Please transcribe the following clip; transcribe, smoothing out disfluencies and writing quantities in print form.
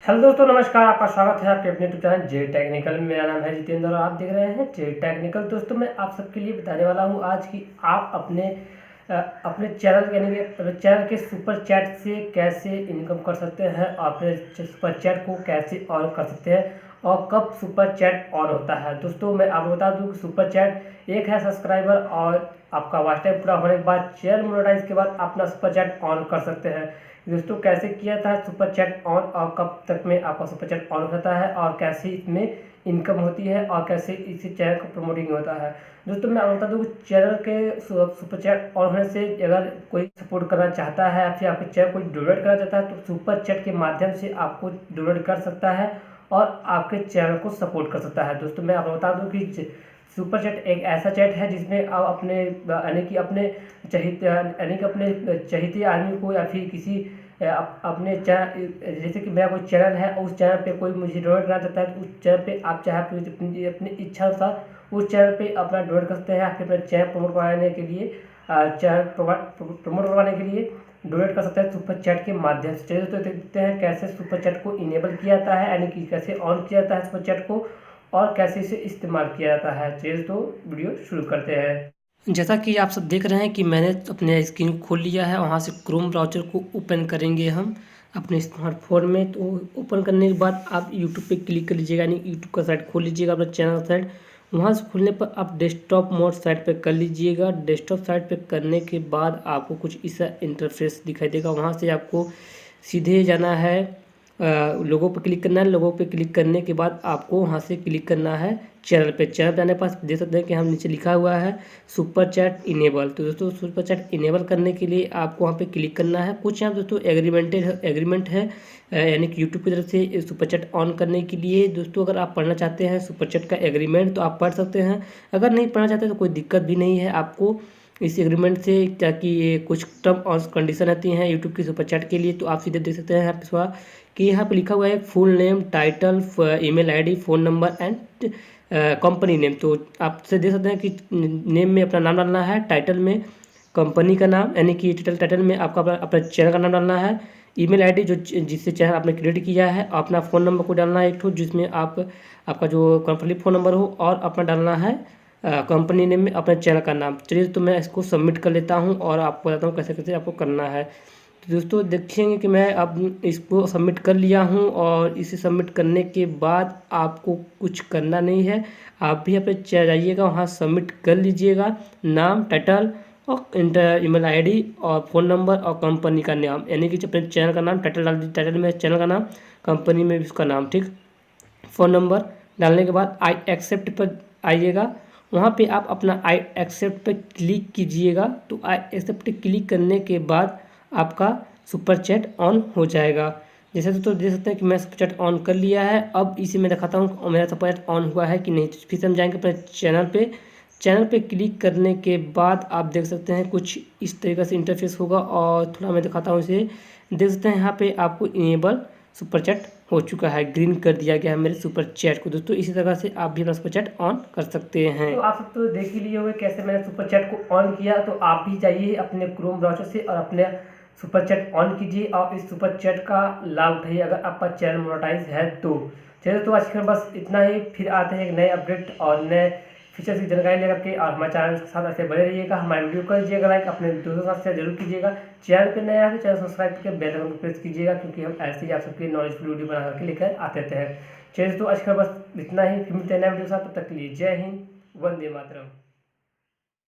Hello दोस्तों, नमस्कार। आपका स्वागत है आपके अपने यूट्यूब चैनल जे टेक्निकल में। मेरा नाम है जितेंद्र और आप देख रहे हैं जे टेक्निकल। दोस्तों, मैं आप सबके लिए बताने वाला हूं आज कि आप अपने चैनल यानी कि अपने चैनल के सुपर चैट से कैसे इनकम कर सकते हैं और अपने सुपर चैट को कैसे ऑन कर सकते हैं और कब सुपर चैट ऑन होता है। दोस्तों, मैं आपको बता दूं कि सुपर चैट एक है सब्सक्राइबर और आपका वॉच टाइम पूरा होने के बाद चैनल मोनेटाइज के बाद अपना सुपर चैट ऑन कर सकते हैं। दोस्तों, कैसे किया था सुपर चैट ऑन और कब तक में आपका सुपर चैट ऑन होता है और कैसे इसमें इनकम होती है और कैसे इसी चैनल को प्रमोटिंग होता है। दोस्तों, मैं आपको बता दूँ कि चैनल के सुपर चैट ऑन होने से अगर कोई सपोर्ट करना चाहता है या फिर आपके चैनल को डोनेट करना चाहता है तो सुपर चैट के माध्यम से आपको डोनेट कर सकता है और आपके चैनल को सपोर्ट कर सकता है। दोस्तों, मैं आपको बता दूँ कि सुपर चैट एक ऐसा चैट है जिसमें आप अपने यानी कि अपने चहेते आदमी को या फिर किसी अपने चैनल, जैसे कि मेरा कोई चैनल है उस चैनल पे कोई मुझे डोनेट करना चाहता है तो उस चैनल पे आप चाहे अपनी इच्छा अनुसार उस चैनल पे अपना डोनेट कर सकते हैं। फिर अपना चैनल प्रमोट करवाने के लिए चैनल प्रमोट करवाने के लिए डोनेट कर सकते हैं सुपर चैट के माध्यम से। चलिए तो देखते हैं कैसे सुपर चैट को इनेबल किया जाता है, यानी कि कैसे ऑन किया जाता है सुपर चैट को और कैसे इसे इस्तेमाल किया जाता है। चलिए तो वीडियो शुरू करते हैं। जैसा कि आप सब देख रहे हैं कि मैंने अपने स्क्रीन खोल लिया है, वहाँ से क्रोम ब्राउज़र को ओपन करेंगे हम अपने स्मार्टफोन में। तो ओपन करने के बाद आप यूट्यूब पे क्लिक कर लीजिएगा, यानी यूट्यूब का साइट खोल लीजिएगा, अपना चैनल साइट। वहाँ से खुलने पर आप डेस्कटॉप मोड साइट पे कर लीजिएगा। डेस्कटॉप साइट पे करने के बाद आपको कुछ इस इंटरफेस दिखाई देगा। वहाँ से आपको सीधे जाना है, लोगों पे क्लिक करना है। लोगों पे क्लिक करने के बाद आपको वहाँ से क्लिक करना है चैनल पे। चैनल पे आने के पास देख सकते हैं कि हम नीचे लिखा हुआ है सुपर चैट इनेबल। तो दोस्तों, सुपर चैट इनेबल करने के लिए आपको वहाँ पे क्लिक करना है। कुछ यहाँ दोस्तों एग्रीमेंट है, यानी कि यूट्यूब की तरफ से सुपर चैट ऑन करने के लिए। दोस्तों, अगर आप पढ़ना चाहते हैं सुपर चैट का एग्रीमेंट तो आप पढ़ सकते हैं, अगर नहीं पढ़ना चाहते तो कोई दिक्कत भी नहीं है आपको इस एग्रीमेंट से, ताकि ये कुछ टर्म और कंडीशन रहती हैं यूट्यूब की सुपर चैट के लिए। तो आप सीधे देख सकते हैं यहाँ पे कि यहाँ पे लिखा हुआ है full name, title, email ID, phone number and company name. तो आप से देख सकते हैं कि नेम में अपना नाम डालना है, टाइटल में कंपनी का नाम, यानी कि टाइटल में आपका अपना चैनल का नाम डालना है, ईमेल आईडी जिससे चैनल आपने क्रिएट किया है, अपना फ़ोन नंबर को डालना है एक ठो जिसमें आपका जो कंपनी फ़ोन नंबर हो, और अपना डालना है कंपनी नेम में अपने चैनल का नाम। चलिए तो मैं इसको सबमिट कर लेता हूँ और आपको बताता हूँ कैसे कैसे आपको करना है। तो दोस्तों, देखेंगे कि मैं अब इसको सबमिट कर लिया हूँ और इसे सबमिट करने के बाद आपको कुछ करना नहीं है। आप भी अपने जाइएगा, वहाँ सबमिट कर लीजिएगा, नाम, टाइटल और ईमेल आईडी और फ़ोन नंबर और कंपनी का नाम, यानी कि अपने चैनल का नाम टाइटल डाल दीजिए, टाइटल में चैनल का नाम, कंपनी में उसका नाम, ठीक। फ़ोन नंबर डालने के बाद आई एक्सेप्ट पर आइएगा। वहाँ पे आप अपना आई एक्सेप्ट पे क्लिक कीजिएगा। तो आई एक्सेप्ट पे क्लिक करने के बाद आपका सुपर चैट ऑन हो जाएगा। जैसे तो देख सकते हैं कि मैं सुपर चैट ऑन कर लिया है। अब इसी में दिखाता हूँ मेरा सुपर चैट ऑन हुआ है कि नहीं। तो फिर से हम जाएंगे अपने चैनल पे क्लिक करने के बाद आप देख सकते हैं कुछ इस तरीके से इंटरफेस होगा। और थोड़ा मैं दिखाता हूँ इसे, देख सकते हैं यहाँ पे आपको इनेबल सुपर चैट हो चुका है, ग्रीन कर दिया गया है मेरे सुपर चैट को। दोस्तों, इसी तरह से आप भी अपना सुपर चैट ऑन कर सकते हैं। तो आप सब तो देख ही लिए होंगे कैसे मैंने सुपर चैट को ऑन किया। तो आप भी जाइए अपने क्रोम ब्राउज़र से और अपने सुपर चैट ऑन कीजिए और इस सुपर चैट का लाभ उठाइए अगर आपका चैनल मोनेटाइज है तो। चलिए तो आज के बस इतना ही, फिर आते हैं एक नए अपडेट और नए फीचर्स की जानकारी लेकर के। और हमारे चैनल के साथ ऐसे बने रहिएगा, हमारे वीडियो कर दीजिएगा लाइक, अपने दोस्तों के साथ शेयर जरूर कीजिएगा। चैनल पे नया है तो चैनल सब्सक्राइब करके बेल आइकन को प्रेस कीजिएगा, क्योंकि हम ऐसे ही आप सबके नॉलेजफुल वीडियो बना करके लेकर आते हैं। चलिए तो आज का बस इतना ही, फिर मिलते हैं नए वीडियो के साथ। तब तक के लिए जय हिंद, वंदे मातरम।